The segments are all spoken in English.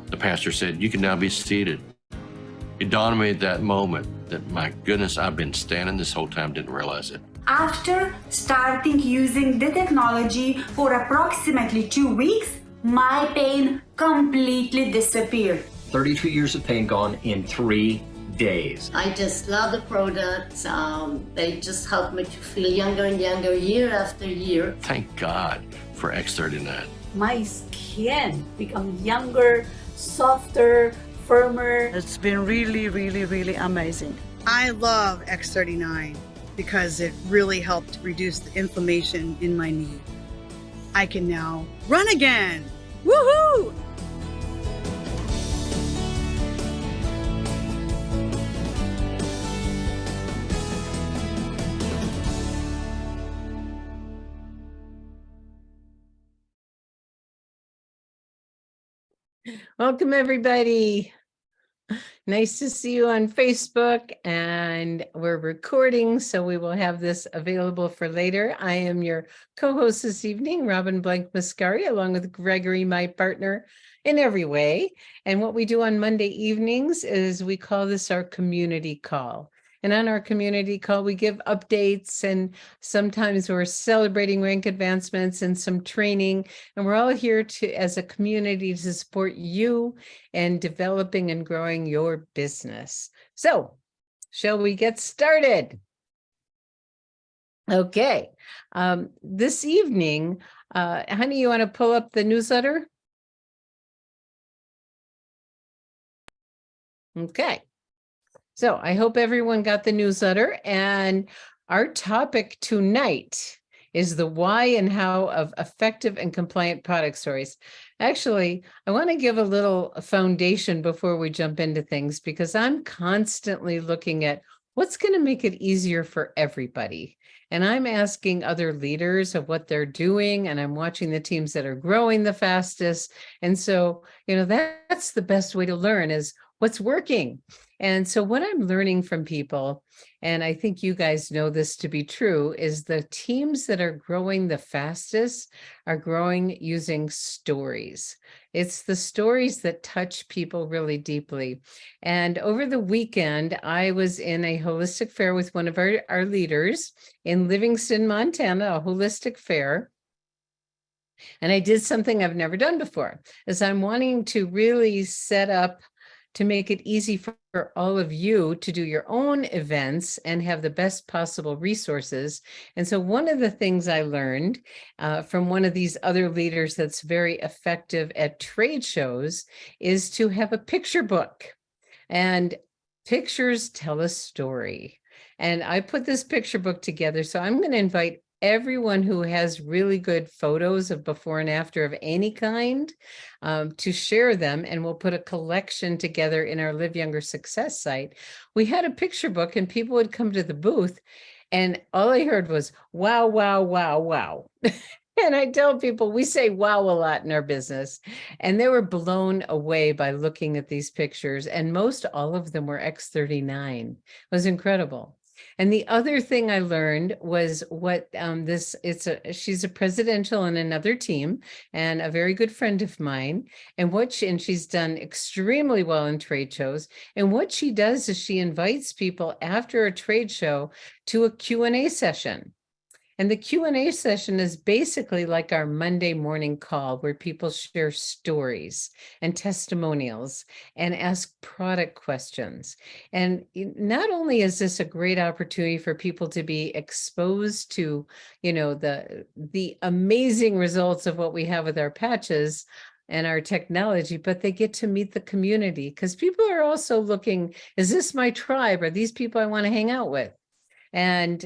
The pastor said, "You can now be seated." It dawned on me at that moment that, my goodness, I've been standing this whole time, didn't realize it. After starting using the technology for approximately 2 weeks, my pain completely disappeared. 32 years of pain gone in 3 days. I just love the products. They just help me to feel younger and younger year after year. Thank God for X39. My skin become younger, softer, firmer. It's been really amazing. I love X39 because it really helped reduce the inflammation in my knee. I can now run again. Woohoo! Welcome, everybody. Nice to see you on Facebook, and we're recording, so we will have this available for later. I am your co-host this evening, Robin Blank Mascari, along with Gregory, my partner in every way. And what we do on Monday evenings is we call this our community call. And on our community call, we give updates, and sometimes we're celebrating rank advancements and some training. And we're all here to, as a community, to support you in developing and growing your business. So, shall we get started? Okay. This evening, honey, you want to pull up the newsletter? Okay. So I hope everyone got the newsletter, and our topic tonight is the why and how of effective and compliant product stories. Actually, I want to give a little foundation before we jump into things, because I'm constantly looking at what's going to make it easier for everybody. And I'm asking other leaders of what they're doing, and I'm watching the teams that are growing the fastest. And so, that's the best way to learn, is what's working. And so what I'm learning from people, and I think you guys know this to be true, is the teams that are growing the fastest are growing using stories. It's the stories that touch people really deeply. And over the weekend, I was in a holistic fair with one of our leaders in Livingston, Montana, a holistic fair. And I did something I've never done before, is I'm wanting to really set up to make it easy for all of you to do your own events and have the best possible resources. And so one of the things I learned from one of these other leaders that's very effective at trade shows is to have a picture book. And pictures tell a story. And I put this picture book together. So I'm going to invite everyone who has really good photos of before and after of any kind to share them, and we'll put a collection together in our Live Younger Success site. We had a picture book, and people would come to the booth, and all I heard was, wow, wow, wow, wow. And I tell people, we say wow a lot in our business, and they were blown away by looking at these pictures, and most all of them were X39. It was incredible. And the other thing I learned was what she's a presidential in another team and a very good friend of mine. And she's done extremely well in trade shows. And what she does is she invites people after a trade show to a Q&A session. And the Q&A session is basically like our Monday morning call, where people share stories and testimonials and ask product questions. And not only is this a great opportunity for people to be exposed to, the amazing results of what we have with our patches and our technology, but they get to meet the community, because people are also looking, is this my tribe? Are these people I want to hang out with? And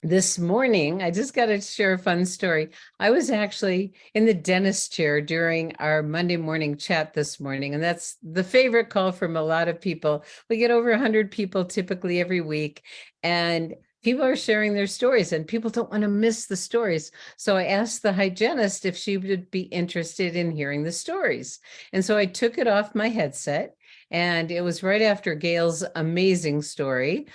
this morning, I just got to share a fun story. I was actually in the dentist chair during our Monday morning chat this morning, and that's the favorite call from a lot of people. We get over 100 people typically every week, and people are sharing their stories, and people don't want to miss the stories. So I asked the hygienist if she would be interested in hearing the stories. And so I took it off my headset, and it was right after Gail's amazing story.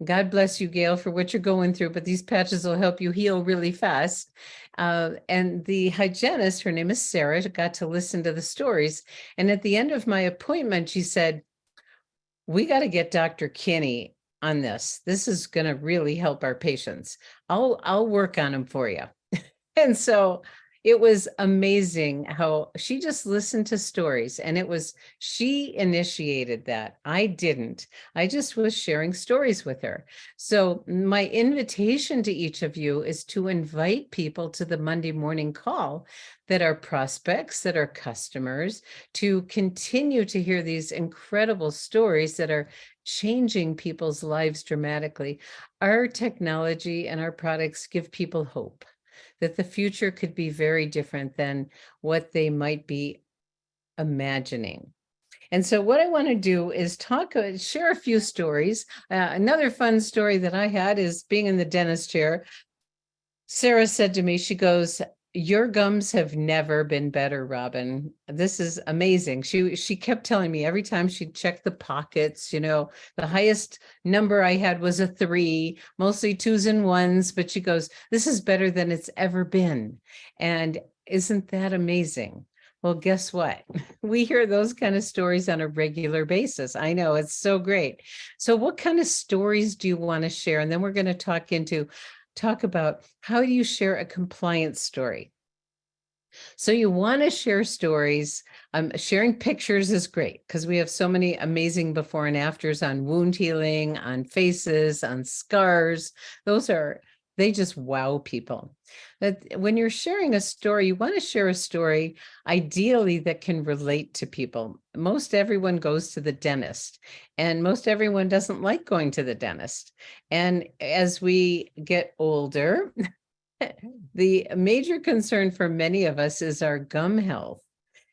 God bless you, Gail, for what you're going through, but these patches will help you heal really fast. And the hygienist, her name is Sarah, got to listen to the stories. And at the end of my appointment, she said, we got to get Dr. Kinney on this. This is going to really help our patients. I'll work on them for you. And so it was amazing how she just listened to stories, and she initiated that. I didn't. I just was sharing stories with her. So my invitation to each of you is to invite people to the Monday morning call that are prospects, that are customers, to continue to hear these incredible stories that are changing people's lives dramatically. Our technology and our products give people hope that the future could be very different than what they might be imagining. And so what I want to do is share a few stories. Another fun story that I had is being in the dentist chair. Sarah said to me, she goes, your gums have never been better, Robin. This is amazing. She kept telling me every time she'd check the pockets, the highest number I had was a 3, mostly 2s and 1s, but she goes, this is better than it's ever been. And isn't that amazing? Well, guess what? We hear those kind of stories on a regular basis. I know, it's so great. So what kind of stories do you want to share? And then we're going to talk about how do you share a compliance story. So you want to share stories. Sharing pictures is great because we have so many amazing before and afters on wound healing, on faces, on scars. They just wow people. But when you're sharing a story, you want to share a story ideally that can relate to people. Most everyone goes to the dentist, and most everyone doesn't like going to the dentist. And as we get older, the major concern for many of us is our gum health.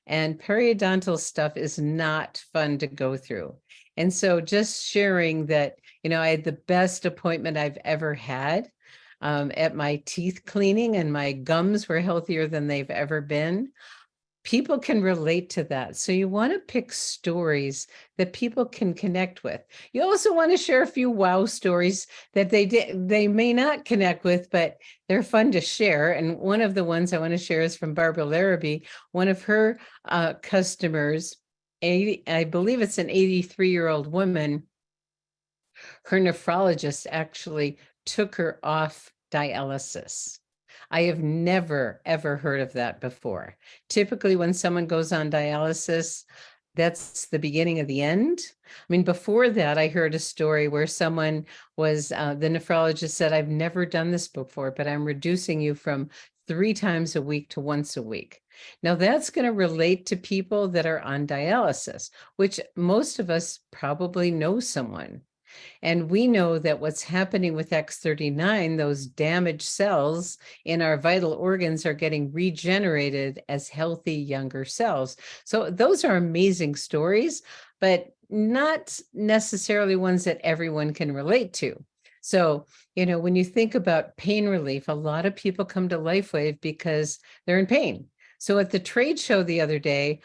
And periodontal stuff is not fun to go through. And so just sharing that, I had the best appointment I've ever had at my teeth cleaning, and my gums were healthier than they've ever been. People can relate to that. So you want to pick stories that people can connect with. You also want to share a few wow stories that they may not connect with, but they're fun to share. And one of the ones I want to share is from Barbara Larrabee. One of her customers, I believe it's an 83-year-old woman, her nephrologist actually took her off dialysis. I have never, ever heard of that before. Typically, when someone goes on dialysis, that's the beginning of the end. I mean, before that, I heard a story where someone was, the nephrologist said, I've never done this before, but I'm reducing you from 3 times a week to once a week. Now, that's going to relate to people that are on dialysis, which most of us probably know someone. And we know that what's happening with X39, those damaged cells in our vital organs are getting regenerated as healthy younger cells. So those are amazing stories, but not necessarily ones that everyone can relate to. So, when you think about pain relief, a lot of people come to LifeWave because they're in pain. So at the trade show the other day,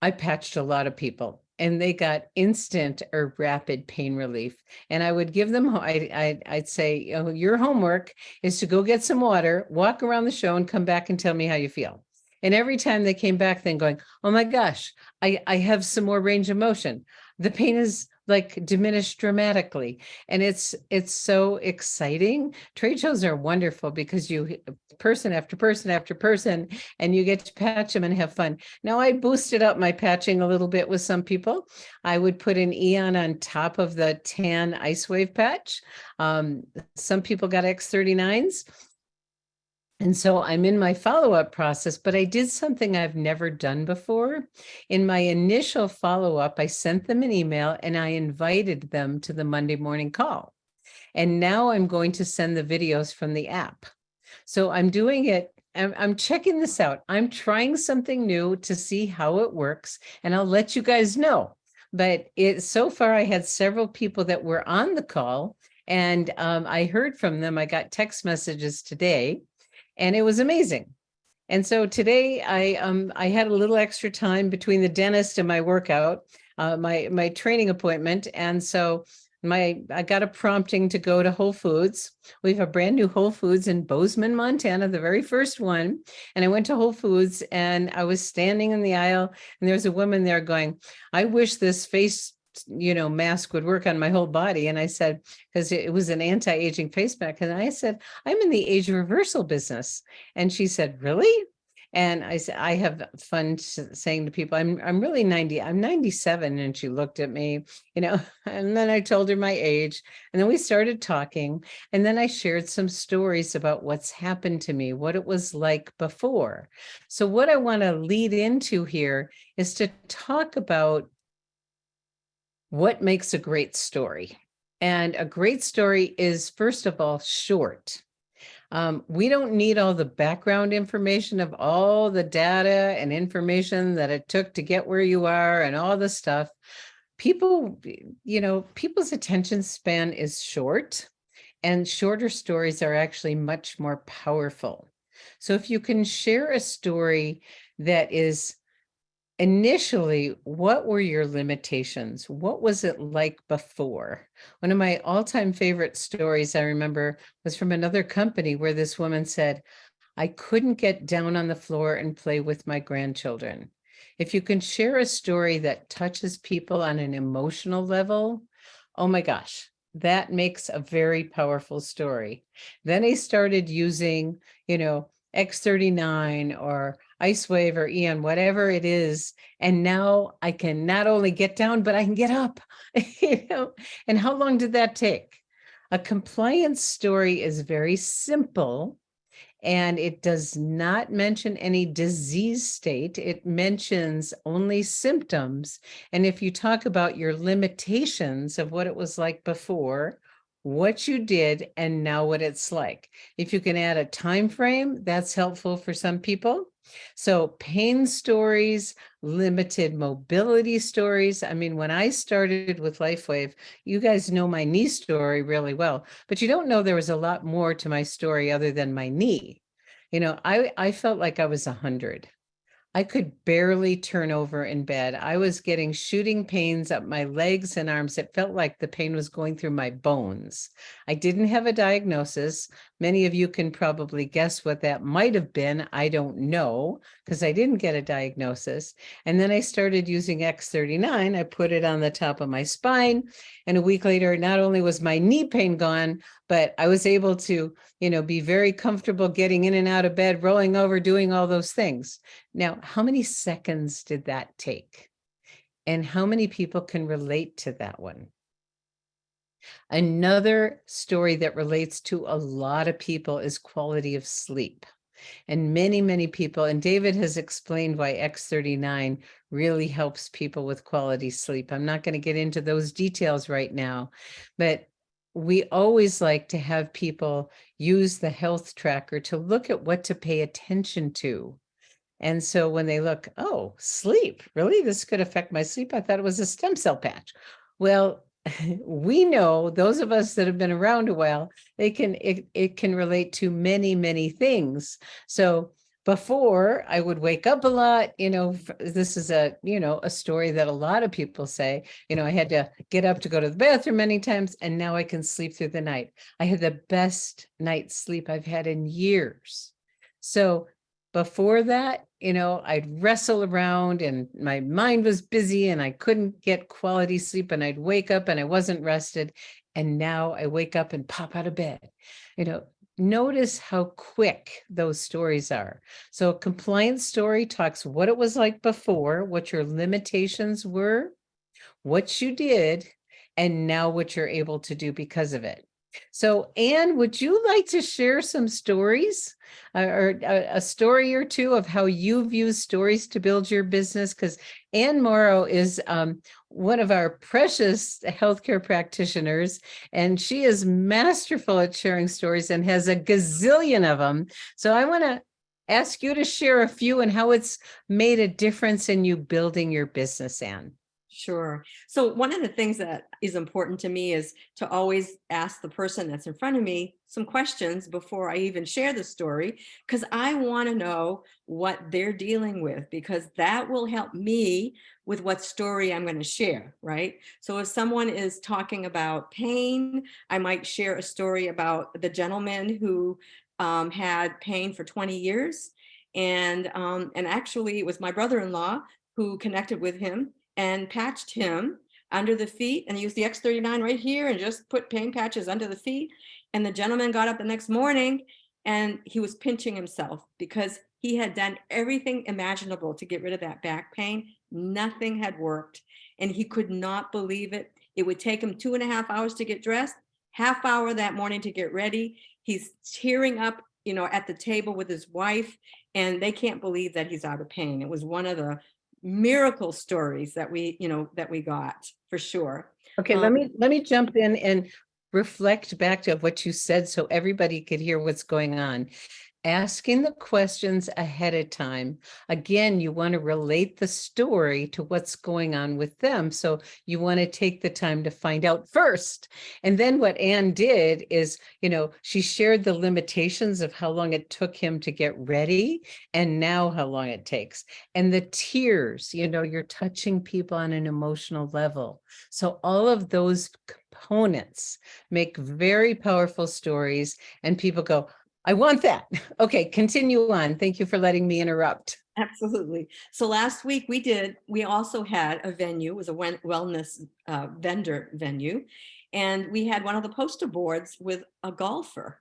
I patched a lot of people, and they got instant or rapid pain relief. And I would give them, I'd say, your homework is to go get some water, walk around the show, and come back and tell me how you feel. And every time they came back then going, oh my gosh, I have some more range of motion. The pain is like diminished dramatically. And it's so exciting. Trade shows are wonderful because you person after person after person, and you get to patch them and have fun. Now I boosted up my patching a little bit with some people. I would put an Eon on top of the tan Ice Wave patch. Some people got X39s. And so I'm in my follow-up process, but I did something I've never done before. In my initial follow-up, I sent them an email and I invited them to the Monday morning call. And now I'm going to send the videos from the app. So I'm doing it. I'm checking this out. I'm trying something new to see how it works, and I'll let you guys know. But so far, I had several people that were on the call, and I heard from them. I got text messages today. And it was amazing. And so today I had a little extra time between the dentist and my workout, my training appointment. And so I got a prompting to go to Whole Foods. We have a brand new Whole Foods in Bozeman, Montana, the very first one. And I went to Whole Foods and I was standing in the aisle and there was a woman there going, I wish this face, mask would work on my whole body. And I said, because it was an anti-aging face mask. And I said, I'm in the age reversal business. And she said, really? And I said, I have fun saying to people, I'm really 90, I'm 97. And she looked at me, and then I told her my age. And then we started talking. And then I shared some stories about what's happened to me, what it was like before. So what I want to lead into here is to talk about what makes a great story. And a great story is, first of all, short. We don't need all the background information of all the data and information that it took to get where you are and all the stuff. People's attention span is short, and shorter stories are actually much more powerful. So if you can share a story that is initially, what were your limitations? What was it like before? One of my all-time favorite stories I remember was from another company where this woman said, I couldn't get down on the floor and play with my grandchildren. If you can share a story that touches people on an emotional level, oh my gosh, that makes a very powerful story. Then I started using, X39 or Ice Wave or Eon, whatever it is. And now I can not only get down, but I can get up. And how long did that take? A compliance story is very simple, and it does not mention any disease state. It mentions only symptoms. And if you talk about your limitations of what it was like before, what you did, and now what it's like. If you can add a time frame, that's helpful for some people. So pain stories, limited mobility stories. I mean, when I started with LifeWave, you guys know my knee story really well, but you don't know there was a lot more to my story other than my knee. I felt like I was 100. I could barely turn over in bed. I was getting shooting pains up my legs and arms. It felt like the pain was going through my bones. I didn't have a diagnosis. Many of you can probably guess what that might have been. I don't know, because I didn't get a diagnosis. And then I started using X39. I put it on the top of my spine. And a week later, not only was my knee pain gone, but I was able to, be very comfortable getting in and out of bed, rolling over, doing all those things. Now, how many seconds did that take? And how many people can relate to that one? Another story that relates to a lot of people is quality of sleep. And many, many people, and David has explained why X39 really helps people with quality sleep. I'm not going to get into those details right now, but we always like to have people use the health tracker to look at what to pay attention to. And so when they look, oh, sleep, really? This could affect my sleep. I thought it was a stem cell patch. Well, we know, those of us that have been around a while, it can relate to many, many things. So before, I would wake up a lot, this is a story that a lot of people say, I had to get up to go to the bathroom many times, and now I can sleep through the night. I had the best night's sleep I've had in years. So before that, I'd wrestle around and my mind was busy and I couldn't get quality sleep, and I'd wake up and I wasn't rested. And now I wake up and pop out of bed. Notice how quick those stories are. So a compliance story talks what it was like before, what your limitations were, what you did, and now what you're able to do because of it. So, Anne, would you like to share some stories or a story or two of how you've used stories to build your business? Because Anne Morrow is one of our precious healthcare practitioners, and she is masterful at sharing stories and has a gazillion of them. So I want to ask you to share a few and how it's made a difference in you building your business, Anne. Sure. So one of the things that is important to me is to always ask the person that's in front of me some questions before I even share the story, because I want to know what they're dealing with, because that will help me with what story I'm going to share, right? So if someone is talking about pain, I might share a story about the gentleman who had pain for 20 years. And actually it was my brother-in-law who connected with him and patched him under the feet, and used the X39 right here and just put pain patches under the feet. And the gentleman got up the next morning and he was pinching himself because he had done everything imaginable to get rid of that back pain. Nothing had worked. And he could not believe it. It would take him 2.5 hours to get dressed, half hour that morning to get ready. He's tearing up, at the table with his wife, and they can't believe that he's out of pain. It was one of the miracle stories that we got, for sure. Okay, let me jump in and reflect back to what you said so everybody could hear what's going on. Asking the questions ahead of time. Again, you want to relate the story to what's going on with them. So you want to take the time to find out first. And then what Anne did is, she shared the limitations of how long it took him to get ready and now how long it takes. And the tears, you're touching people on an emotional level. So all of those components make very powerful stories, and people go, I want that. Okay, continue on. Thank you for letting me interrupt. Absolutely. So last week we also had a venue. It was a wellness vendor venue. And we had one of the poster boards with a golfer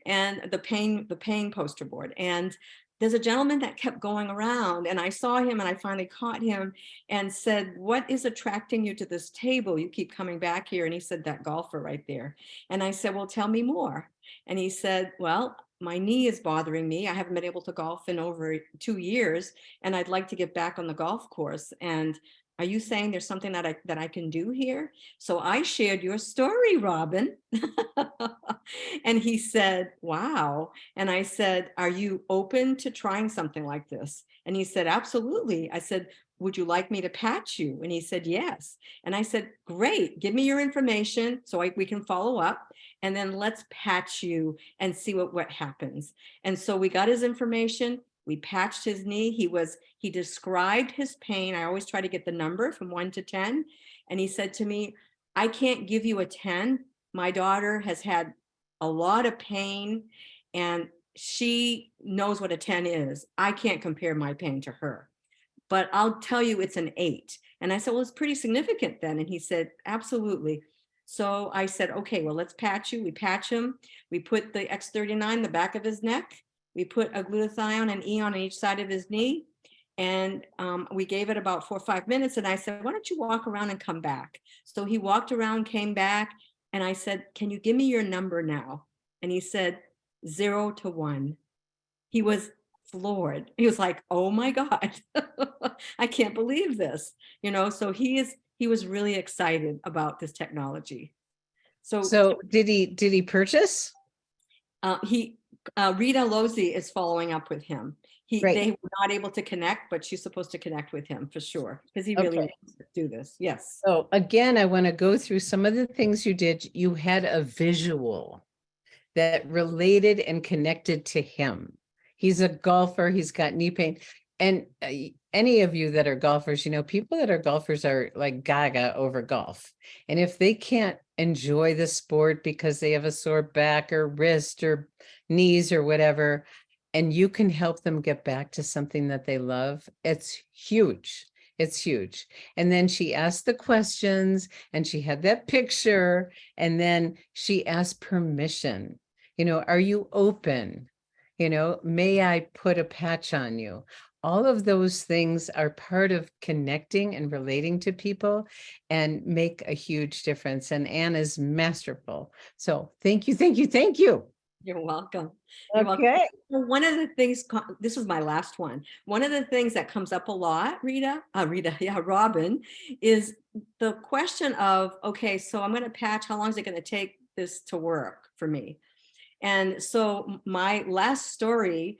and the pain poster board. And there's a gentleman that kept going around, and I saw him and I finally caught him and said, what is attracting you to this table? You keep coming back here. And he said, that golfer right there. And I said, well, tell me more. And he said, well, my knee is bothering me. I haven't been able to golf in over 2 years, and I'd like to get back on the golf course. And are you saying there's something that I can do here? So I shared your story, Robin. And he said, wow. And I said, are you open to trying something like this? And he said, absolutely. I said, would you like me to patch you? And he said, yes. And I said, great, give me your information so we can follow up, and then let's patch you and see what happens. And so we got his information. We patched his knee. He described his pain. I always try to get the number from 1 to 10. And he said to me, I can't give you a 10. My daughter has had a lot of pain and she knows what a 10 is. I can't compare my pain to her, but I'll tell you it's an 8. And I said, well, it's pretty significant then. And he said, absolutely. So I said, okay, well, let's patch you. We patch him. We put the X39 in the back of his neck. We put a glutathione and Eon on each side of his knee. And we gave it about 4 or 5 minutes. And I said, why don't you walk around and come back? So he walked around, came back. And I said, can you give me your number now? And he said, 0 to 1. He was floored. He was like, oh my God, I can't believe this. So he was really excited about this technology. So did he purchase? Rita Lozzi is following up with him. Right. They were not able to connect, but she's supposed to connect with him for sure, because he really wants to do this. Yes. So again, I want to go through some of the things you did. You had a visual that related and connected to him. He's a golfer. He's got knee pain. And any of you that are golfers, people that are golfers are like gaga over golf. And if they can't enjoy the sport because they have a sore back or wrist or knees or whatever, and you can help them get back to something that they love, it's huge. It's huge. And then she asked the questions and she had that picture, and then she asked permission. Are you open? May I put a patch on you? All of those things are part of connecting and relating to people and make a huge difference. And Anne is masterful. So thank you, thank you, thank you. You're welcome. Okay. One of the things, this was my last one. One of the things that comes up a lot, Robin, is the question of, okay, so I'm going to patch, how long is it going to take this to work for me? And so my last story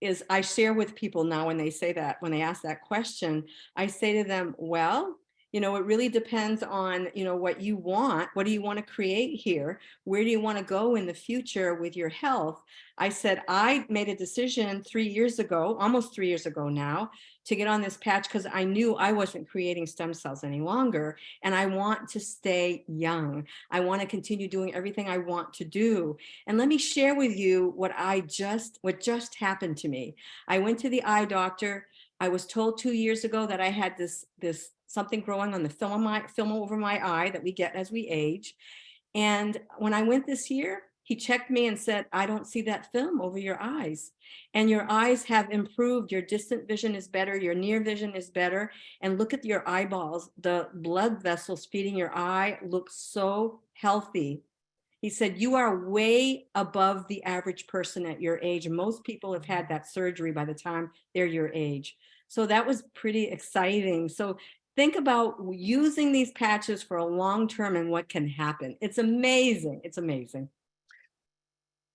is I share with people now when they say that, when they ask that question, I say to them, well, You know, it really depends on, you know, what you want. What do you want to create here? Where do you want to go in the future with your health? I said, I made a decision 3 years ago, almost 3 years ago now, to get on this patch because I knew I wasn't creating stem cells any longer. And I want to stay young. I want to continue doing everything I want to do. And let me share with you what just happened to me. I went to the eye doctor. I was told 2 years ago that I had this something growing on the film over my eye that we get as we age. And when I went this year, he checked me and said, I don't see that film over your eyes. And your eyes have improved. Your distant vision is better. Your near vision is better. And look at your eyeballs. The blood vessels feeding your eye look so healthy. He said, you are way above the average person at your age. Most people have had that surgery by the time they're your age. So that was pretty exciting. So think about using these patches for a long term and what can happen. It's amazing. It's amazing.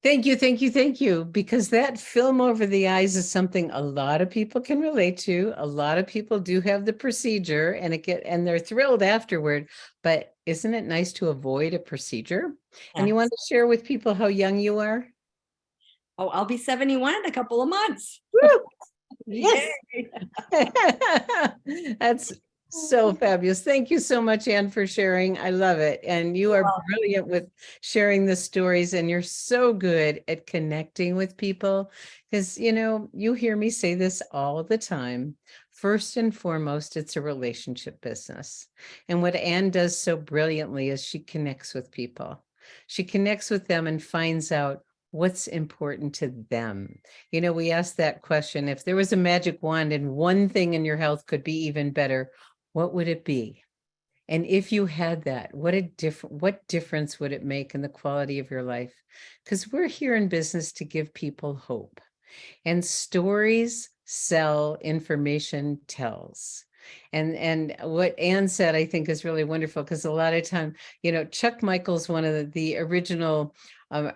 Thank you, thank you, thank you. Because that film over the eyes is something a lot of people can relate to. A lot of people do have the procedure and they're thrilled afterward. But isn't it nice to avoid a procedure? And you want to share with people how young you are? Oh, I'll be 71 in a couple of months. Woo! Yes. That's so fabulous. Thank you so much, Anne, for sharing. I love it. And you are brilliant with sharing the stories, and you're so good at connecting with people because, you know, you hear me say this all the time. First and foremost, it's a relationship business. And what Anne does so brilliantly is she connects with people. She connects with them and finds out what's important to them. You know, we asked that question, if there was a magic wand and one thing in your health could be even better, what would it be? And if you had that, what difference would it make in the quality of your life? Because we're here in business to give people hope. And stories sell, information tells. And what Anne said, I think, is really wonderful, because a lot of time, you know, Chuck Michael's one of the original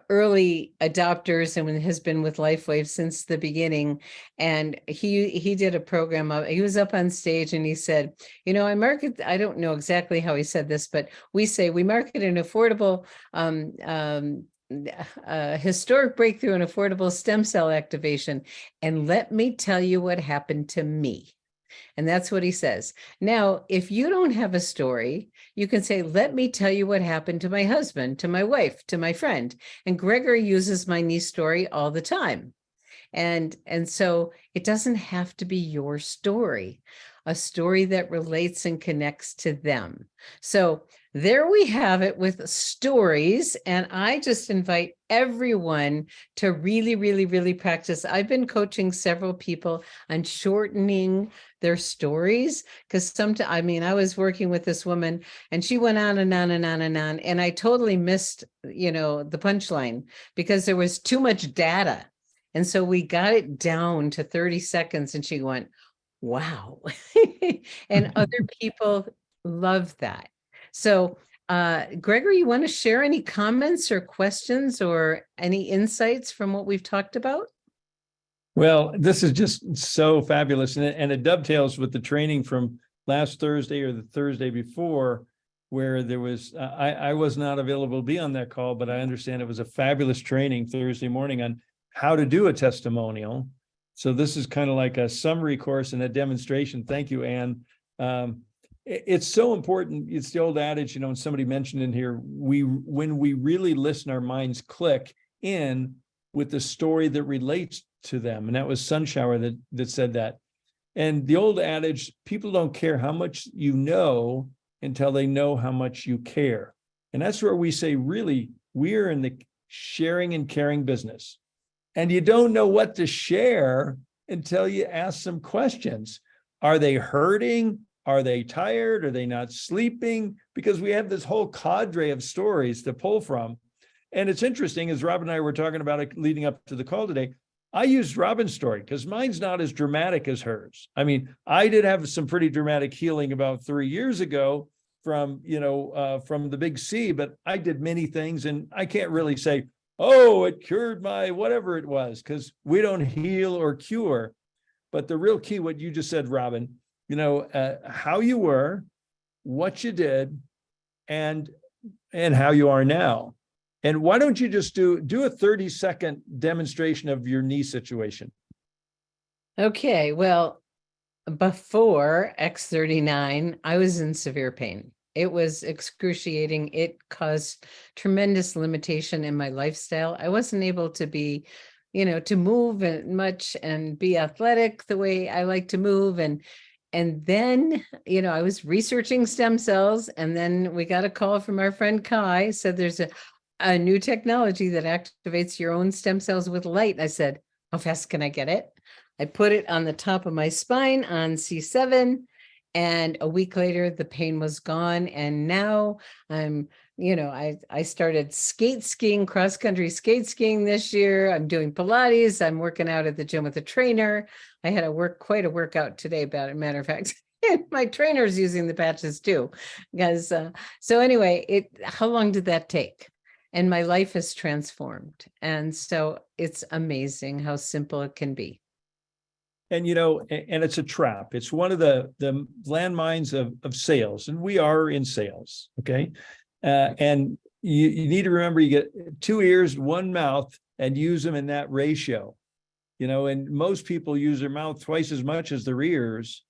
early adopters and has been with LifeWave since the beginning. And he did a program he was up on stage and he said, you know, I don't know exactly how he said this, but we market an affordable historic breakthrough in affordable stem cell activation. And let me tell you what happened to me. And that's what he says. Now, if you don't have a story, you can say, let me tell you what happened to my husband, to my wife, to my friend. And Gregory uses my niece story all the time. And so it doesn't have to be your story, a story that relates and connects to them. So there we have it with stories. And I just invite everyone to really, really, really practice. I've been coaching several people on shortening their stories, because sometimes, I mean, I was working with this woman and she went on and on and on and on. And I totally missed, you know, the punchline because there was too much data. And so we got it down to 30 seconds and she went, wow. And other people love that. So, Gregory, you want to share any comments or questions or any insights from what we've talked about? Well, this is just so fabulous. And it dovetails with the training from last Thursday or the Thursday before, where there was, I was not available to be on that call, but I understand it was a fabulous training Thursday morning on how to do a testimonial. So this is kind of like a summary course and a demonstration. Thank you, Anne. It's so important. It's the old adage, you know, and somebody mentioned in here, when we really listen, our minds click in with the story that relates to them. And that was Sunshower that said that. And the old adage, people don't care how much you know until they know how much you care. And that's where we say, really, we're in the sharing and caring business. And you don't know what to share until you ask some questions. Are they hurting? Are they tired? Are they not sleeping? Because we have this whole cadre of stories to pull from. And it's interesting, as Rob and I were talking about it leading up to the call today, I used Robin's story because mine's not as dramatic as hers. I mean, I did have some pretty dramatic healing about 3 years ago from, you know, from the big C, but I did many things and I can't really say, oh, it cured my whatever it was, because we don't heal or cure. But the real key, what you just said, Robin, you know, how you were, what you did, and how you are now. And why don't you just do a 30-second demonstration of your knee situation? Okay, well, before X39, I was in severe pain. It was excruciating. It caused tremendous limitation in my lifestyle. I wasn't able to be, to move much and be athletic the way I like to move. And then, I was researching stem cells, and then we got a call from our friend Kai, said there's a new technology that activates your own stem cells with light. I said, how fast can I get it? I put it on the top of my spine on C7, and a week later the pain was gone. And now I'm, I started cross country skate skiing this year. I'm doing Pilates. I'm working out at the gym with a trainer. I had quite a workout today, about a matter of fact. And my trainer's using the patches too, because so anyway, how long did that take? And my life has transformed. And so it's amazing how simple it can be. And, and it's a trap. It's one of the landmines of sales, and we are in sales. Okay. And you need to remember, you get 2 ears, 1 mouth, and use them in that ratio, and most people use their mouth twice as much as their ears.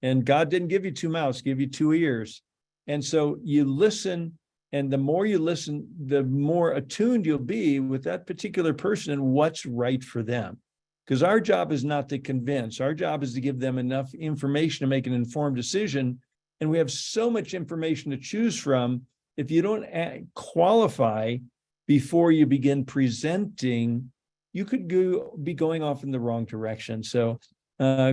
And God didn't give you 2 mouths, give you 2 ears. And so you listen, and the more you listen, the more attuned you'll be with that particular person and what's right for them. Because our job is not to convince. Our job is to give them enough information to make an informed decision. And we have so much information to choose from. If you don't qualify before you begin presenting, you could be going off in the wrong direction. So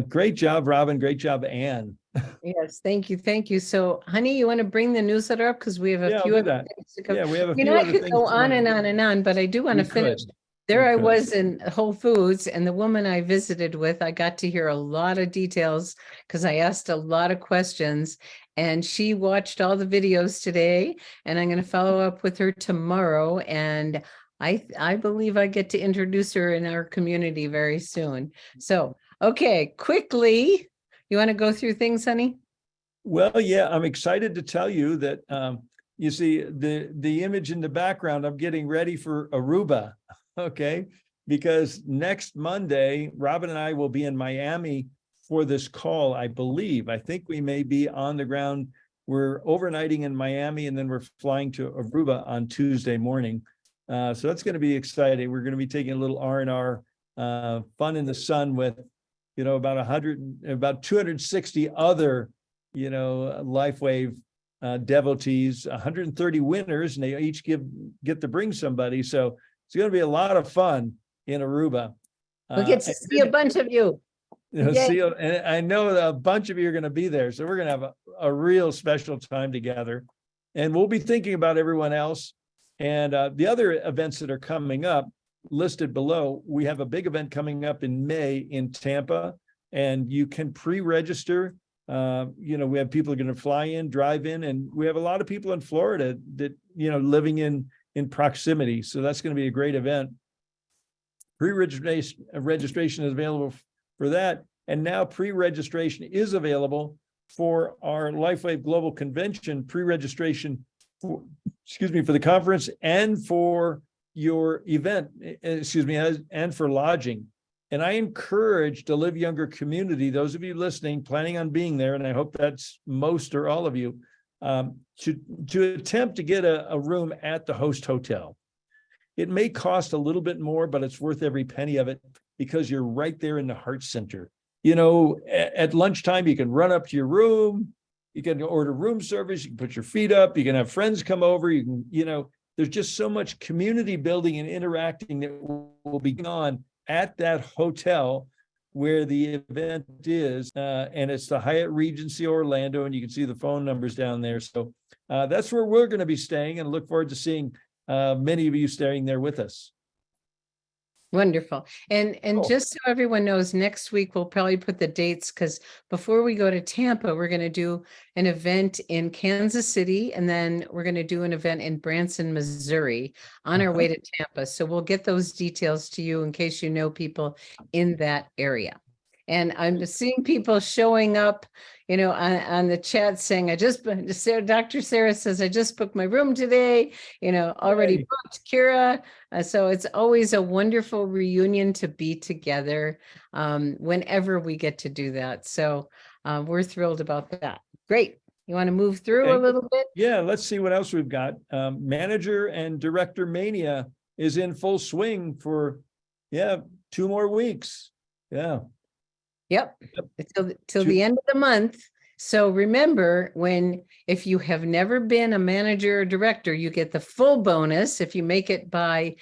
great job, Robin. Great job, Anne. Yes, thank you. Thank you. So, honey, you want to bring the newsletter up? Because we have a few other things to cover. Yeah, we have a few I other could things go to on run and through. on and on, but I do want to finish. There I was in Whole Foods, and the woman I visited with, I got to hear a lot of details because I asked a lot of questions, and she watched all the videos today, and I'm going to follow up with her tomorrow. And I believe I get to introduce her in our community very soon. So, okay, quickly, you want to go through things, honey? Well, yeah, I'm excited to tell you that, you see the image in the background, I'm getting ready for Aruba. Okay, because next Monday, Robin and I will be in Miami for this call, I believe. I think we may be on the ground. We're overnighting in Miami, and then we're flying to Aruba on Tuesday morning. So that's going to be exciting. We're going to be taking a little R&R fun in the sun with, about 260 other, LifeWave devotees, 130 winners, and they each get to bring somebody. So it's going to be a lot of fun in Aruba. We'll get to see a bunch of you. And I know a bunch of you are going to be there. So we're going to have a real special time together. And we'll be thinking about everyone else. And the other events that are coming up listed below, we have a big event coming up in May in Tampa, and you can pre-register. We have people are going to fly in, drive in, and we have a lot of people in Florida that, living in proximity. So that's going to be a great event. Registration is available for that. And now pre-registration is available for our LifeWave Global Convention, pre-registration, for the conference and for your event, and for lodging. And I encourage the Live Younger community, those of you listening, planning on being there, and I hope that's most or all of you, to attempt to get a room at the host hotel. It may cost a little bit more, but it's worth every penny of it because you're right there in the heart center. At lunchtime, you can run up to your room, you can order room service, you can put your feet up, you can have friends come over, you can, there's just so much community building and interacting that will be going on at that hotel where the event is, and it's the Hyatt Regency Orlando, and you can see the phone numbers down there. So that's where we're going to be staying, and look forward to seeing many of you staying there with us. Wonderful. And Cool. Just so everyone knows, next week we'll probably put the dates, because before we go to Tampa, we're going to do an event in Kansas City, and then we're going to do an event in Branson, Missouri on our way to Tampa. So we'll get those details to you in case you know people in that area. And I'm seeing people showing up, on the chat saying, Dr. Sarah says, I just booked my room today, already Yay. booked, Kira. So it's always a wonderful reunion to be together whenever we get to do that. So we're thrilled about that. Great. You want to move through a Okay. little bit? Yeah, let's see what else we've got. Manager and director mania is in full swing for, 2 more weeks. Yeah. Yep. Till the end of the month. So remember, if you have never been a manager or director, you get the full bonus if you make it by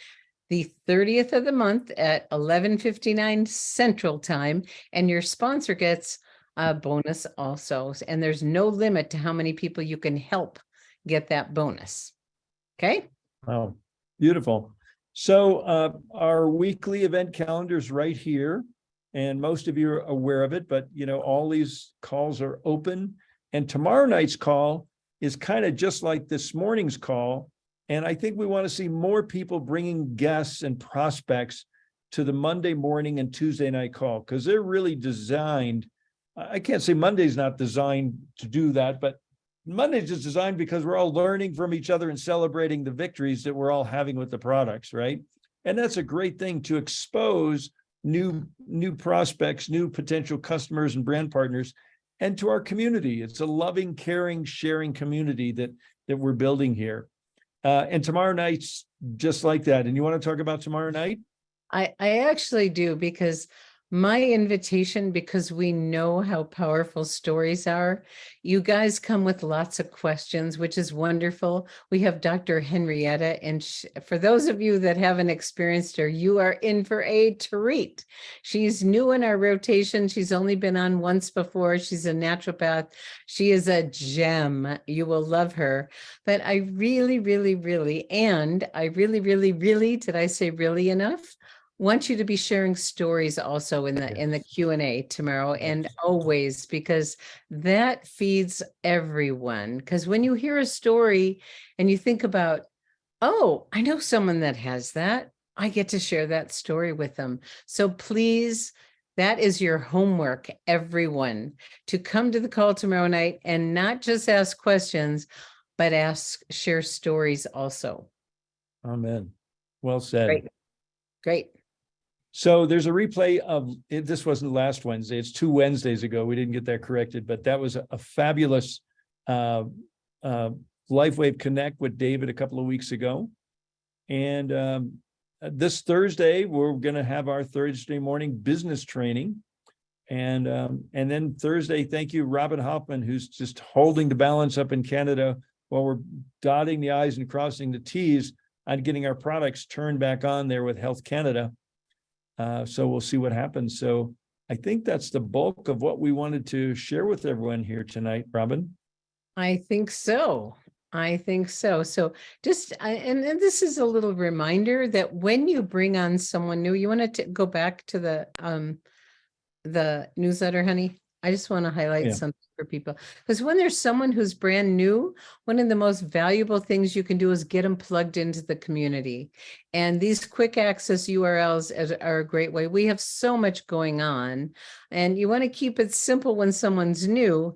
the 30th of the month at 11:59 Central Time, and your sponsor gets a bonus also. And there's no limit to how many people you can help get that bonus. Okay. Wow, beautiful. So our weekly event calendar is right here, and most of you are aware of it, but all these calls are open. And tomorrow night's call is kind of just like this morning's call. And I think we want to see more people bringing guests and prospects to the Monday morning and Tuesday night call, because they're really designed. I can't say Monday's not designed to do that, but Monday's just designed because we're all learning from each other and celebrating the victories that we're all having with the products, right? And that's a great thing to expose new prospects, new potential customers and brand partners, and to our community. It's a loving, caring, sharing community that we're building here. And tomorrow night's just like that. And you want to talk about tomorrow night? I actually do, because my invitation, because we know how powerful stories are, you guys come with lots of questions, which is wonderful. We have Dr. Henrietta, and for those of you that haven't experienced her, you are in for a treat. She's new in our rotation. She's only been on once before. She's a naturopath. She is a gem. You will love her. But I really, really, really, did I say really enough? Want you to be sharing stories also in the Q&A tomorrow, and always, because that feeds everyone. Because when you hear a story and you think about, oh, I know someone that has that, I get to share that story with them. So please, that is your homework, everyone, to come to the call tomorrow night and not just ask questions, but share stories also. Amen. Well said. Great. So there's a replay of it. This wasn't last Wednesday. It's 2 Wednesdays ago. We didn't get that corrected, but that was a fabulous LifeWave Connect with David a couple of weeks ago. And this Thursday, we're going to have our Thursday morning business training. And then Thursday, thank you, Robin Hoffman, who's just holding the balance up in Canada while we're dotting the I's and crossing the T's on getting our products turned back on there with Health Canada. So we'll see what happens. So I think that's the bulk of what we wanted to share with everyone here tonight, Robin. I think so. So just, and this is a little reminder that when you bring on someone new, you want to go back to the newsletter, honey. I just want to highlight something for people, because when there's someone who's brand new, one of the most valuable things you can do is get them plugged into the community. And these quick access URLs are a great way. We have so much going on, and you want to keep it simple when someone's new.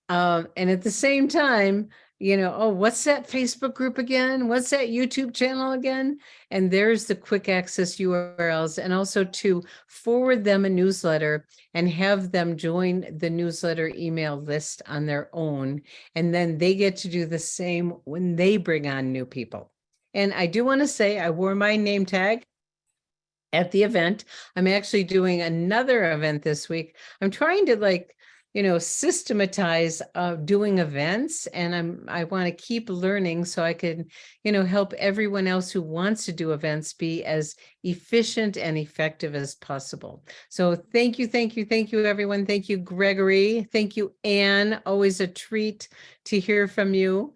And at the same time, oh, what's that Facebook group again? What's that YouTube channel again? And there's the quick access URLs, and also to forward them a newsletter and have them join the newsletter email list on their own. And then they get to do the same when they bring on new people. And I do want to say, I wore my name tag at the event. I'm actually doing another event this week. I'm trying to systematize doing events, and I want to keep learning so I can, help everyone else who wants to do events be as efficient and effective as possible. So thank you, everyone. Thank you, Gregory. Thank you, Anne. Always a treat to hear from you.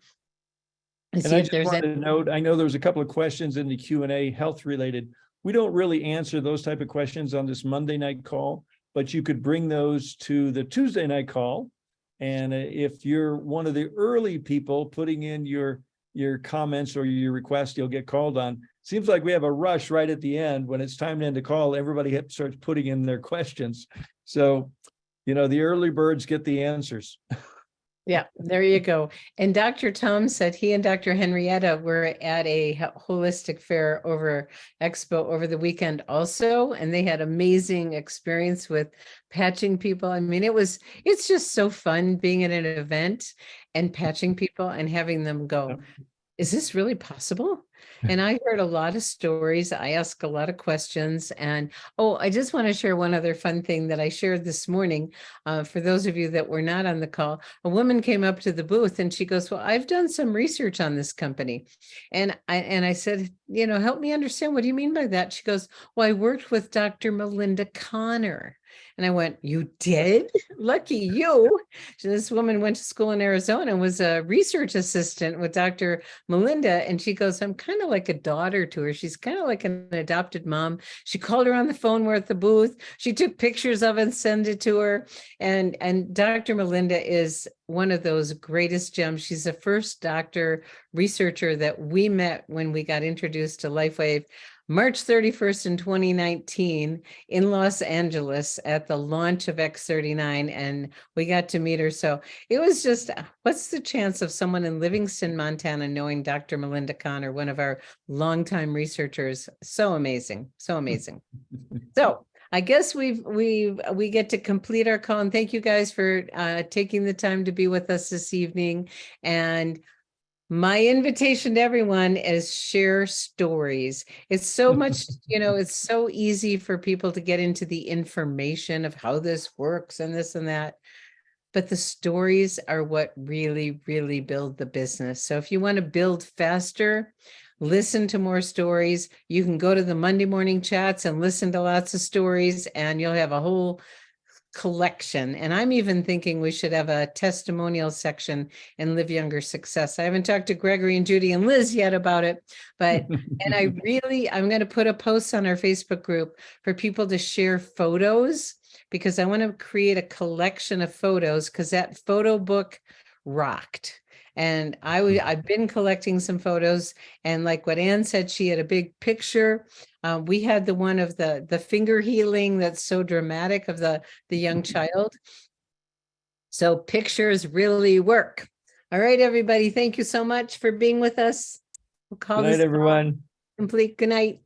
And I just wanted to note, I know there was a couple of questions in the Q&A, health related. We don't really answer those type of questions on this Monday night call, but you could bring those to the Tuesday night call. And if you're one of the early people putting in your comments or your request, you'll get called on. Seems like we have a rush right at the end when it's time to end the call. Everybody starts putting in their questions. So, the early birds get the answers. Yeah, there you go. And Dr. Tom said he and Dr. Henrietta were at a holistic fair expo over the weekend also, and they had amazing experience with patching people. I mean, it's just so fun being at an event and patching people and having them go, is this really possible? And I heard a lot of stories. I asked a lot of questions. And I just want to share one other fun thing that I shared this morning. For those of you that were not on the call, a woman came up to the booth and she goes, well, I've done some research on this company. And I said, help me understand. What do you mean by that? She goes, well, I worked with Dr. Melinda Connor. And I went, you did? Lucky you. So this woman went to school in Arizona and was a research assistant with Dr. Melinda. And she goes, I'm kind of like a daughter to her. She's kind of like an adopted mom. She called her on the phone. We're at the booth. She took pictures of it and sent it to her. And Dr. Melinda is one of those greatest gems. She's the first doctor researcher that we met when we got introduced to LifeWave. March 31st in 2019 in Los Angeles at the launch of X39, and we got to meet her. So it was just, what's the chance of someone in Livingston, Montana knowing Dr. Melinda Connor, one of our longtime researchers? So amazing, so amazing. So I guess we get to complete our call, and thank you guys for taking the time to be with us this evening. And my invitation to everyone is share stories. It's so much, it's so easy for people to get into the information of how this works and this and that. But the stories are what really, really build the business. So if you want to build faster, listen to more stories. You can go to the Monday morning chats and listen to lots of stories, and you'll have a whole collection. And I'm even thinking we should have a testimonial section in Live Younger Success. I haven't talked to Gregory and Judy and Liz yet about it, but and I'm going to put a post on our Facebook group for people to share photos, because I want to create a collection of photos, because that photo book rocked. And I've been collecting some photos, and like what Ann said, she had a big picture. We had the one of the finger healing that's so dramatic of the young child. So pictures really work. All right, everybody. Thank you so much for being with us. We'll call Good night, this everyone. complete. Good night.